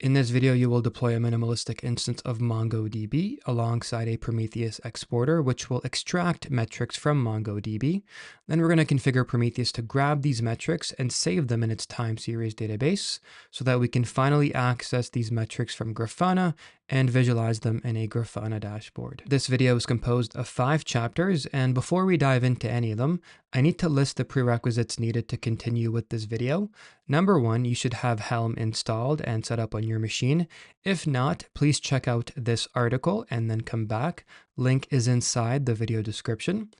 In this video, you will deploy a minimalistic instance of MongoDB alongside a Prometheus exporter, which will extract metrics from MongoDB. Then we're going to configure Prometheus to grab these metrics and save them in its time series database so that we can finally access these metrics from Grafana and visualize them in a Grafana dashboard. This video is composed of 5 chapters, and before we dive into any of them, I need to list the prerequisites needed to continue with this video. Number 1, you should have Helm installed and set up on your machine. If not, please check out this article and then come back. Link is inside the video description.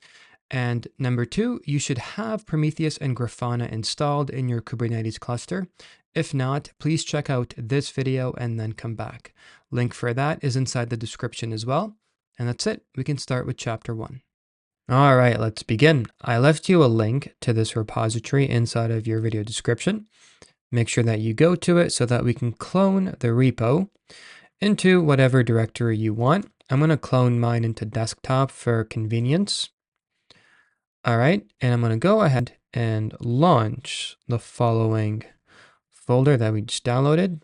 And number 2, you should have Prometheus and Grafana installed in your Kubernetes cluster. If not, please check out this video and then come back. Link for that is inside the description as well. And that's it. We can start with chapter 1. All right, let's begin. I left you a link to this repository inside of your video description. Make sure that you go to it so that we can clone the repo into whatever directory you want. I'm going to clone mine into desktop for convenience. All right, and I'm going to go ahead and launch the following folder that we just downloaded.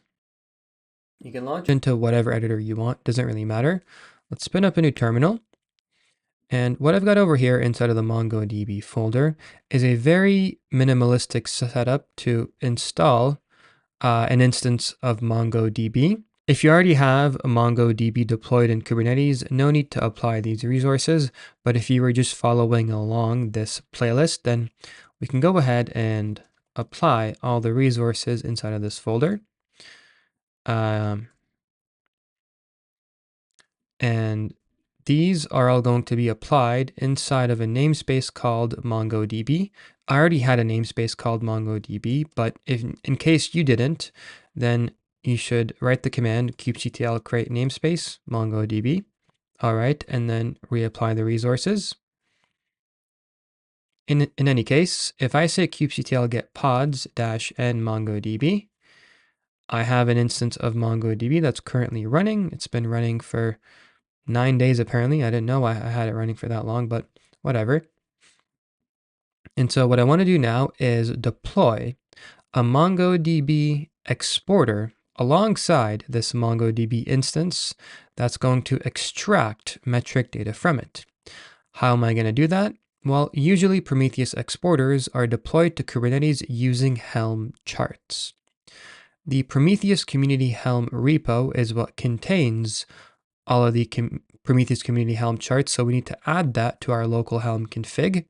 You can launch into whatever editor you want, doesn't really matter. Let's spin up a new terminal. And what I've got over here inside of the MongoDB folder is a very minimalistic setup to install an instance of MongoDB. If you already have a MongoDB deployed in Kubernetes, no need to apply these resources. But if you were just following along this playlist, then we can go ahead and apply all the resources inside of this folder. And these are all going to be applied inside of a namespace called MongoDB. I already had a namespace called MongoDB, but in case you didn't, then you should write the command kubectl create namespace MongoDB. All right, and then reapply the resources. In any case, if I say kubectl get pods -n MongoDB, I have an instance of MongoDB that's currently running. It's been running for 9 days apparently. I didn't know I had it running for that long, but whatever. And so what I want to do now is deploy a MongoDB exporter alongside this MongoDB instance that's going to extract metric data from it. How am I going to do that? Well, usually Prometheus exporters are deployed to Kubernetes using Helm charts. The Prometheus Community Helm repo is what contains all of the Prometheus Community Helm charts, so we need to add that to our local Helm config.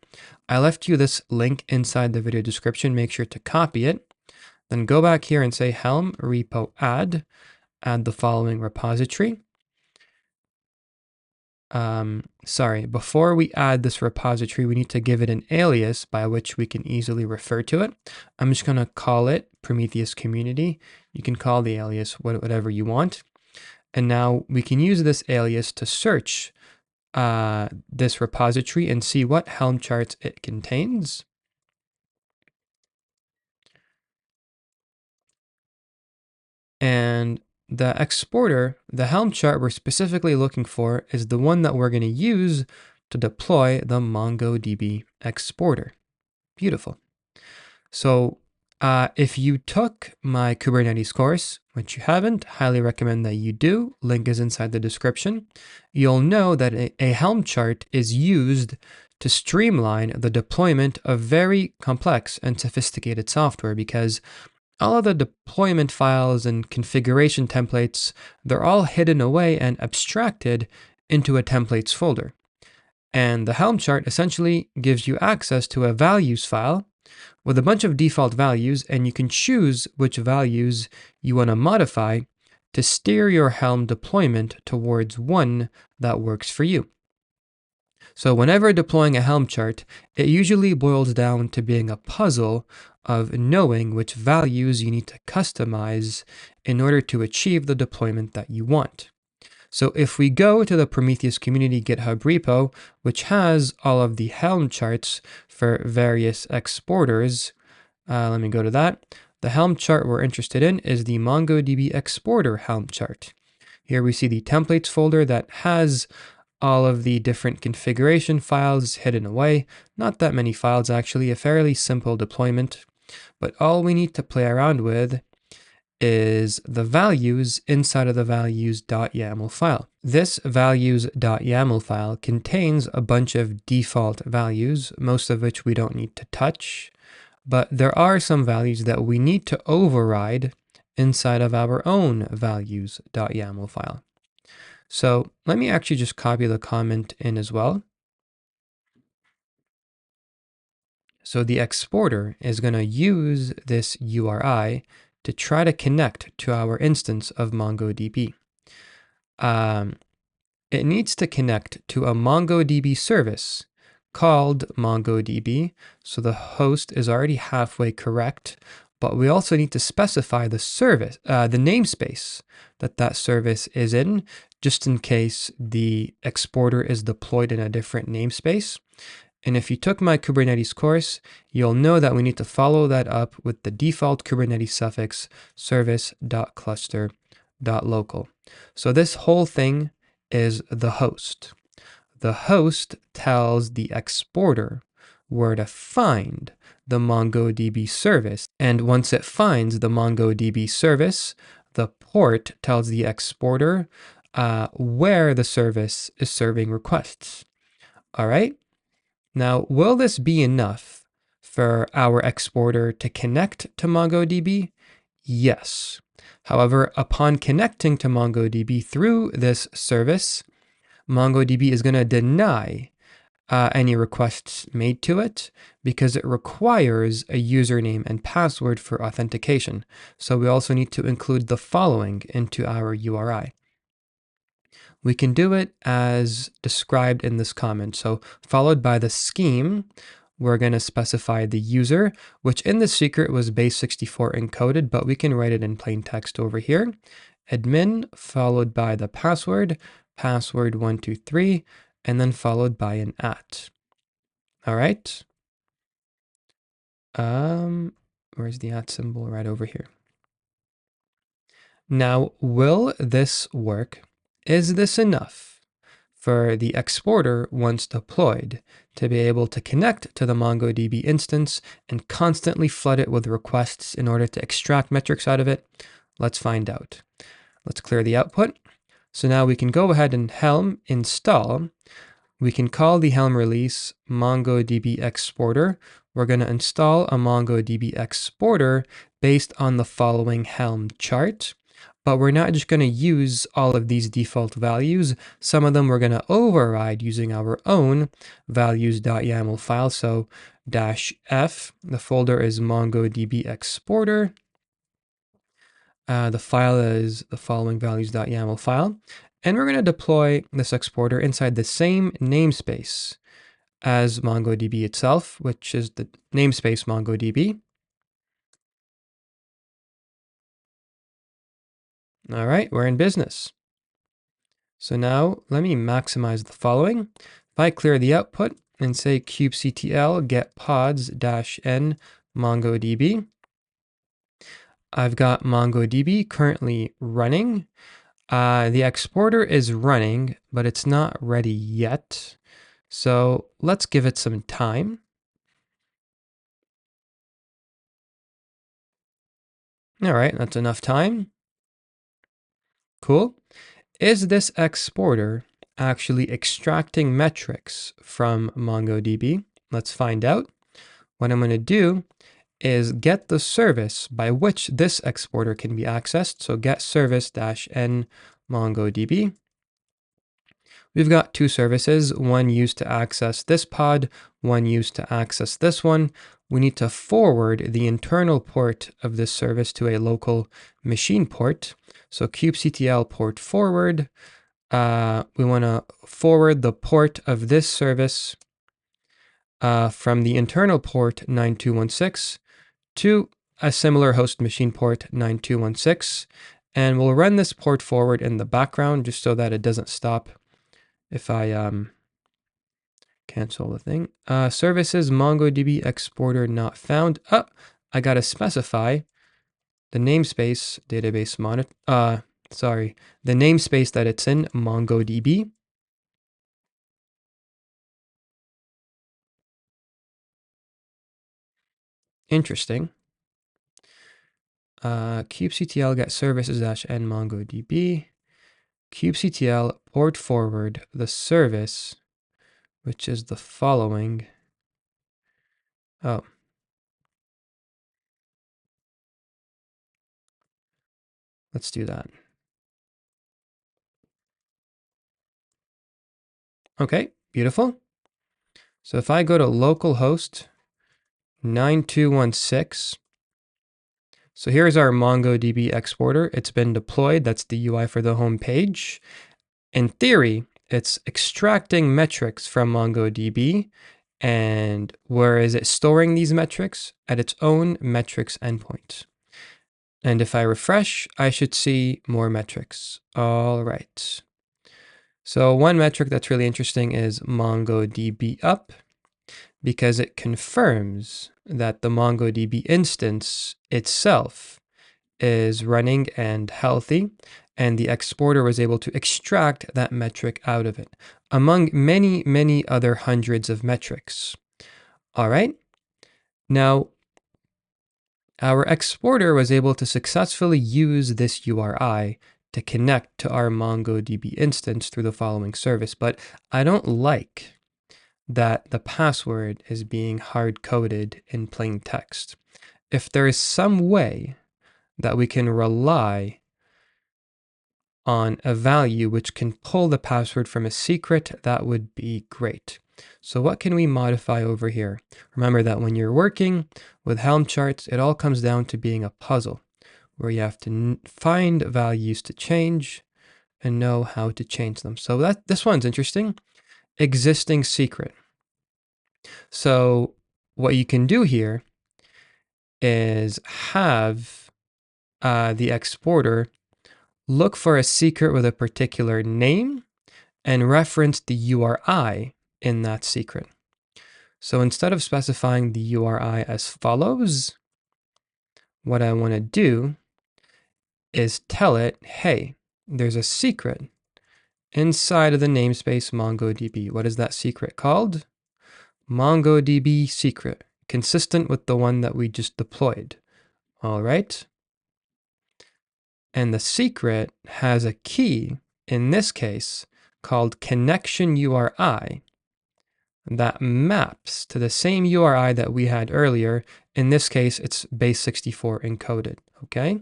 I left you this link inside the video description. Make sure to copy it. Then go back here and say Helm repo add the following repository. Before we add this repository, we need to give it an alias by which we can easily refer to it. I'm just going to call it Prometheus Community. You can call the alias whatever you want. And now we can use this alias to search this repository and see what Helm charts it contains. And the exporter, the Helm chart we're specifically looking for, is the one that we're going to use to deploy the MongoDB exporter. Beautiful. So if you took my Kubernetes course, which you haven't, highly recommend that you do. Link is inside the description. You'll know that a Helm chart is used to streamline the deployment of very complex and sophisticated software, because all of the deployment files and configuration templates, they're all hidden away and abstracted into a templates folder. And the Helm chart essentially gives you access to a values file with a bunch of default values, and you can choose which values you want to modify to steer your Helm deployment towards one that works for you. So whenever deploying a Helm chart, it usually boils down to being a puzzle of knowing which values you need to customize in order to achieve the deployment that you want. So if we go to the Prometheus Community GitHub repo, which has all of the Helm charts for various exporters, let me go to that. The Helm chart we're interested in is the MongoDB Exporter Helm chart. Here we see the templates folder that has all of the different configuration files hidden away. Not that many files actually, a fairly simple deployment. But all we need to play around with is the values inside of the values.yaml file. This values.yaml file contains a bunch of default values, most of which we don't need to touch, but there are some values that we need to override inside of our own values.yaml file. So let me actually just copy the comment in as well. So the exporter is going to use this URI to try to connect to our instance of MongoDB. It needs to connect to a MongoDB service called MongoDB. So the host is already halfway correct, but we also need to specify the service, the namespace that service is in, just in case the exporter is deployed in a different namespace. And if you took my Kubernetes course, you'll know that we need to follow that up with the default Kubernetes suffix service.cluster.local. So this whole thing is the host. The host tells the exporter where to find the MongoDB service. And once it finds the MongoDB service, the port tells the exporter where the service is serving requests. All right. Now, will this be enough for our exporter to connect to MongoDB? Yes. However, upon connecting to MongoDB through this service, MongoDB is going to deny any requests made to it because it requires a username and password for authentication. So we also need to include the following into our URI. We can do it as described in this comment. So followed by the scheme, we're going to specify the user, which in the secret was base64 encoded, but we can write it in plain text over here. Admin followed by the password, password123, and then followed by an @ All right. Where's the @ symbol? Right over here. Now, will this work? Is this enough for the exporter, once deployed, to be able to connect to the MongoDB instance and constantly flood it with requests in order to extract metrics out of it? Let's find out. Let's clear the output. So now we can go ahead and Helm install. We can call the Helm release MongoDB Exporter. We're going to install a MongoDB Exporter based on the following Helm chart. But we're not just going to use all of these default values. Some of them we're going to override using our own values.yaml file. So -f, the folder is MongoDB Exporter. The file is the following values.yaml file. And we're going to deploy this exporter inside the same namespace as MongoDB itself, which is the namespace MongoDB. All right, we're in business. So now let me maximize the following. If I clear the output and say kubectl get pods-n MongoDB, I've got MongoDB currently running. The exporter is running, but it's not ready yet. So let's give it some time. All right, that's enough time. Cool. Is this exporter actually extracting metrics from MongoDB? Let's find out. What I'm going to do is get the service by which this exporter can be accessed. So get service-n MongoDB. We've got two services, one used to access this pod, one used to access this one. We need to forward the internal port of this service to a local machine port. So kubectl port forward. We want to forward the port of this service from the internal port 9216 to a similar host machine port 9216. And we'll run this port forward in the background just so that it doesn't stop if I cancel the thing. Services MongoDB exporter not found. Oh, I got to specify the namespace database the namespace that it's in, MongoDB. Interesting. kubectl get services -n MongoDB. kubectl port forward the service, which is the following. Oh. Let's do that. Okay, beautiful. So if I go to localhost 9216, so here's our MongoDB exporter. It's been deployed. That's the UI for the home page. In theory, it's extracting metrics from MongoDB. And where is it storing these metrics? At its own metrics endpoint. And if I refresh, I should see more metrics. All right. So one metric that's really interesting is MongoDB up, because it confirms that the MongoDB instance itself is running and healthy, and the exporter was able to extract that metric out of it, among many, many other hundreds of metrics. All right. Now, our exporter was able to successfully use this URI to connect to our MongoDB instance through the following service, but I don't like that the password is being hard-coded in plain text. If there is some way that we can rely on a value which can pull the password from a secret, that would be great. So what can we modify over here? Remember that when you're working with Helm charts, it all comes down to being a puzzle where you have to find values to change and know how to change them. So this one's interesting. Existing secret. So what you can do here is have the exporter look for a secret with a particular name and reference the URI in that secret. So instead of specifying the URI as follows, what I want to do is tell it, hey, there's a secret inside of the namespace MongoDB. What is that secret called? MongoDB secret, consistent with the one that we just deployed. All right. And the secret has a key, in this case, called connection URI that maps to the same URI that we had earlier. In this case, it's base64 encoded, okay?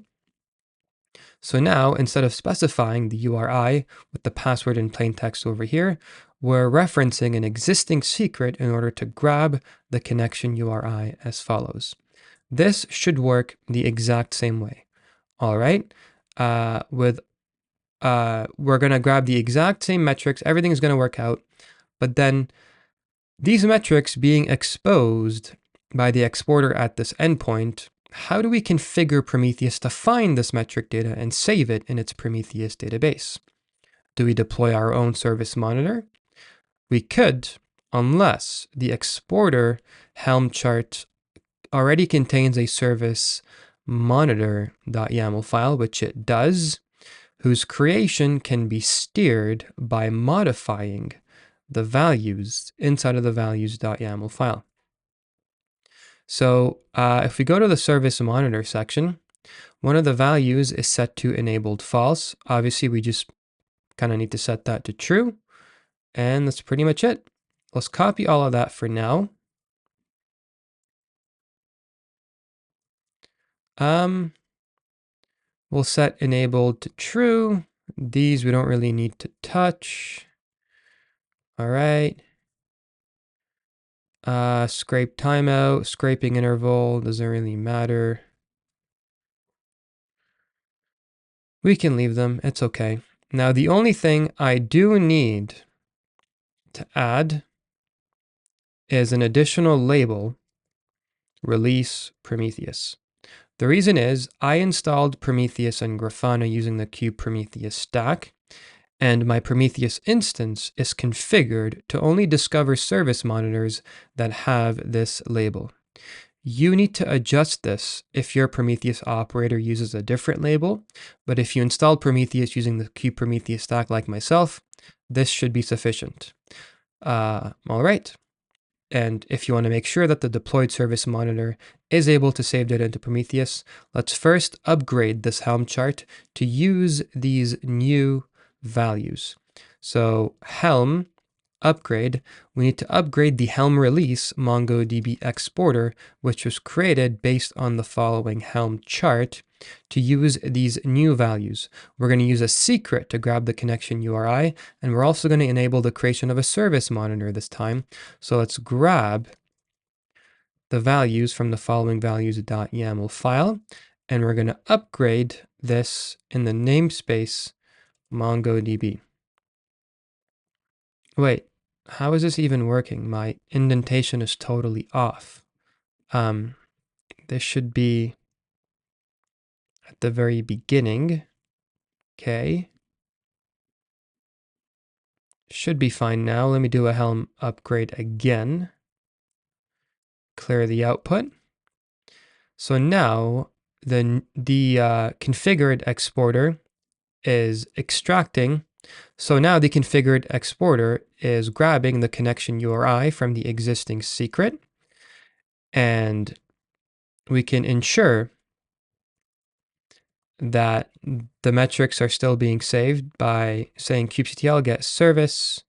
So now, instead of specifying the URI with the password in plain text over here, we're referencing an existing secret in order to grab the connection URI as follows. This should work the exact same way, all right? We're going to grab the exact same metrics. Everything is going to work out. But then these metrics being exposed by the exporter at this endpoint, how do we configure Prometheus to find this metric data and save it in its Prometheus database? Do we deploy our own service monitor? We could, unless the exporter Helm chart already contains a service monitor.yaml file, which it does, whose creation can be steered by modifying the values inside of the values.yaml file. So if we go to the service monitor section, one of the values is set to enabled false. Obviously, we just kind of need to set that to true. And that's pretty much it. Let's copy all of that for now. We'll set enabled to true. These we don't really need to touch. All right. Scrape timeout, scraping interval, doesn't really matter. We can leave them, it's okay. Now the only thing I do need to add is an additional label, release Prometheus. The reason is I installed Prometheus and Grafana using the Prometheus stack, and my Prometheus instance is configured to only discover service monitors that have this label. You need to adjust this if your Prometheus operator uses a different label, but if you install Prometheus using the Prometheus stack like myself, this should be sufficient. All right. And if you want to make sure that the deployed service monitor is able to save data into Prometheus, let's first upgrade this Helm chart to use these new values. So Helm upgrade, we need to upgrade the Helm release MongoDB Exporter, which was created based on the following Helm chart, to use these new values. We're going to use a secret to grab the connection URI, and we're also going to enable the creation of a service monitor this time. So let's grab the values from the following values.yaml file, and we're going to upgrade this in the namespace MongoDB. Wait, how is this even working? My indentation is totally off. This should be at the very beginning. Okay. Should be fine now. Let me do a Helm upgrade again. Clear the output. So now the configured exporter is extracting. So now the configured exporter is grabbing the connection URI from the existing secret, and we can ensure that the metrics are still being saved by saying kubectl get service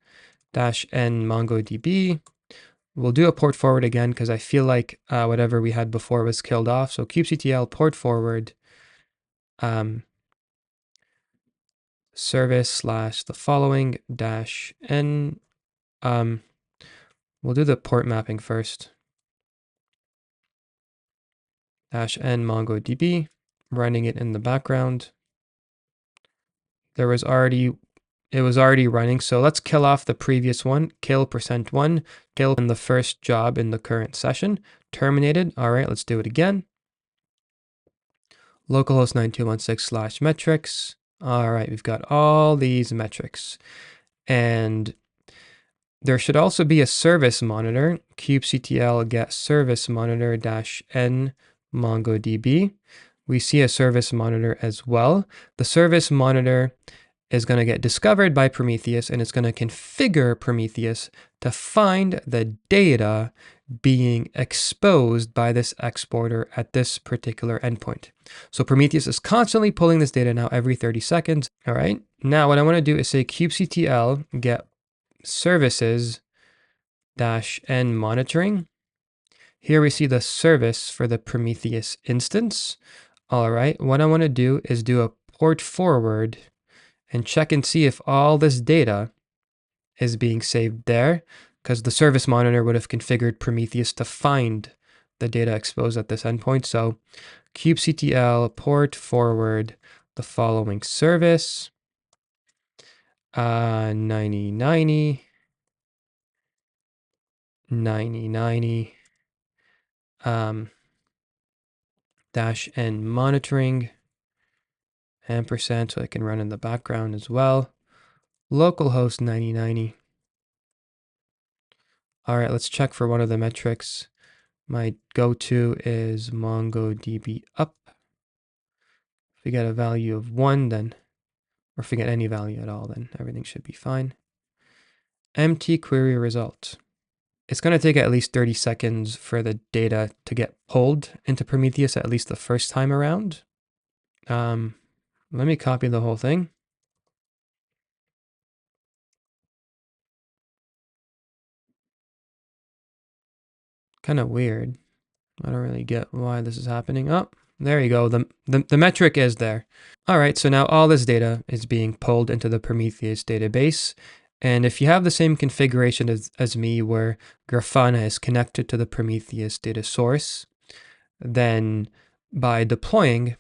-n MongoDB. We'll do a port forward again because I feel like whatever we had before was killed off. So kubectl port forward service / the following -n. We'll do the port mapping first. -n MongoDB, running it in the background. It was already running, so let's kill off the previous one. Kill %1, kill in the first job in the current session. Terminated. All right, let's do it again. Localhost 9216/metrics. All right, we've got all these metrics. And there should also be a service monitor, kubectl get service monitor -n MongoDB. We see a service monitor as well. The service monitor is going to get discovered by Prometheus, and it's going to configure Prometheus to find the data being exposed by this exporter at this particular endpoint. So Prometheus is constantly pulling this data now every 30 seconds. All right. Now what I want to do is say kubectl get services -n monitoring. Here we see the service for the Prometheus instance. All right. What I want to do is do a port forward and check and see if all this data is being saved there, because the service monitor would have configured Prometheus to find the data exposed at this endpoint. So kubectl port forward the following service, 9090, 9090, -n monitoring, ampersand, so I can run in the background as well. Localhost 9090. All right, let's check for one of the metrics. My go-to is MongoDB up. If we get a value of 1, then, or if we get any value at all, then everything should be fine. Empty query result. It's going to take at least 30 seconds for the data to get pulled into Prometheus at least the first time around. Let me copy the whole thing. Kind of weird. I don't really get why this is happening. Oh, there you go. The metric is there. All right, so now all this data is being pulled into the Prometheus database. And if you have the same configuration as me, where Grafana is connected to the Prometheus data source, then by deploying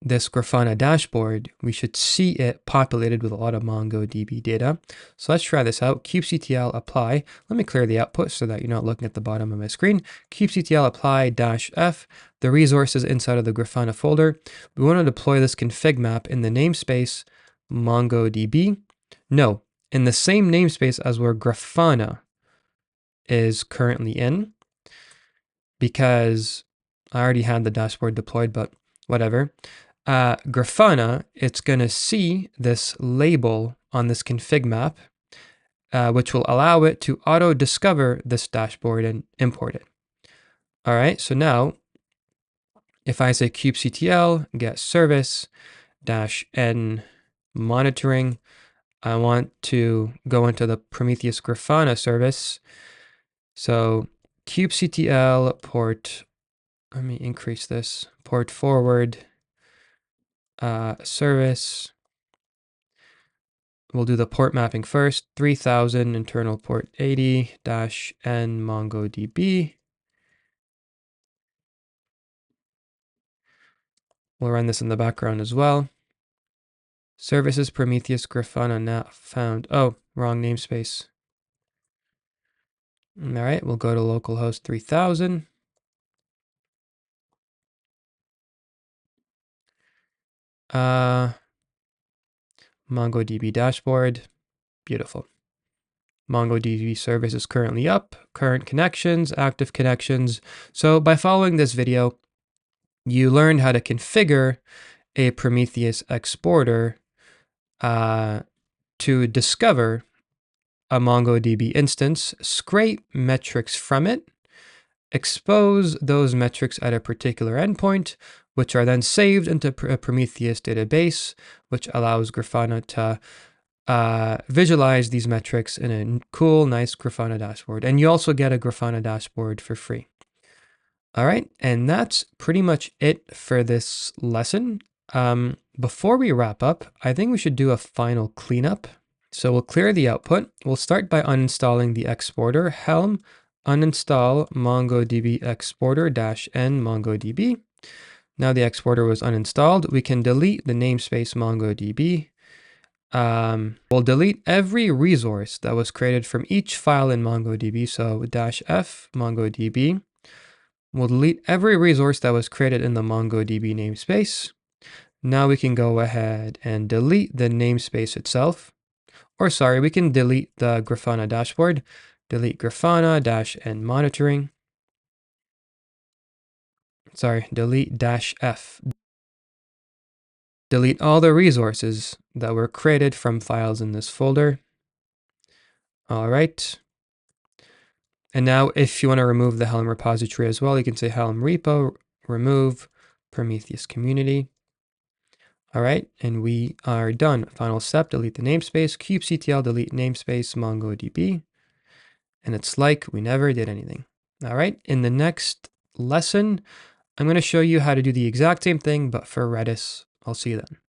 this Grafana dashboard, we should see it populated with a lot of MongoDB data. So let's try this out. kubectl apply. Let me clear the output so that you're not looking at the bottom of my screen. kubectl apply -f, the resources inside of the Grafana folder. We want to deploy this config map in the namespace MongoDB. No, in the same namespace as where Grafana is currently in, because I already had the dashboard deployed, but whatever. Grafana, it's going to see this label on this config map, which will allow it to auto-discover this dashboard and import it. All right, so now if I say kubectl get service -n monitoring, I want to go into the Prometheus Grafana service. So kubectl port, let me increase this, port forward service. We'll do the port mapping first, 3000 internal port 80-n MongoDB. We'll run this in the background as well. Services Prometheus Grafana not found. Oh, wrong namespace. All right, we'll go to localhost 3000. MongoDB dashboard. Beautiful. MongoDB service is currently up. Current connections, active connections. So by following this video, you learned how to configure a Prometheus exporter to discover a MongoDB instance, scrape metrics from it, expose those metrics at a particular endpoint, which are then saved into a Prometheus database, which allows Grafana to visualize these metrics in a cool, nice Grafana dashboard. And you also get a Grafana dashboard for free. All right, and that's pretty much it for this lesson. Before we wrap up, I think we should do a final cleanup. So we'll clear the output. We'll start by uninstalling the exporter, Helm uninstall MongoDB Exporter -n MongoDB. Now the exporter was uninstalled. We can delete the namespace MongoDB. We'll delete every resource that was created from each file in MongoDB. So -f MongoDB. We'll delete every resource that was created in the MongoDB namespace. Now we can go ahead and delete the namespace itself. Or sorry, we can delete the Grafana dashboard. Delete Grafana -n monitoring. Sorry, delete -f. Delete all the resources that were created from files in this folder. All right. And now if you want to remove the Helm repository as well, you can say Helm repo, remove Prometheus community. All right, and we are done. Final step, delete the namespace, kubectl delete namespace MongoDB. And it's like we never did anything. All right, in the next lesson, I'm going to show you how to do the exact same thing, but for Redis. I'll see you then.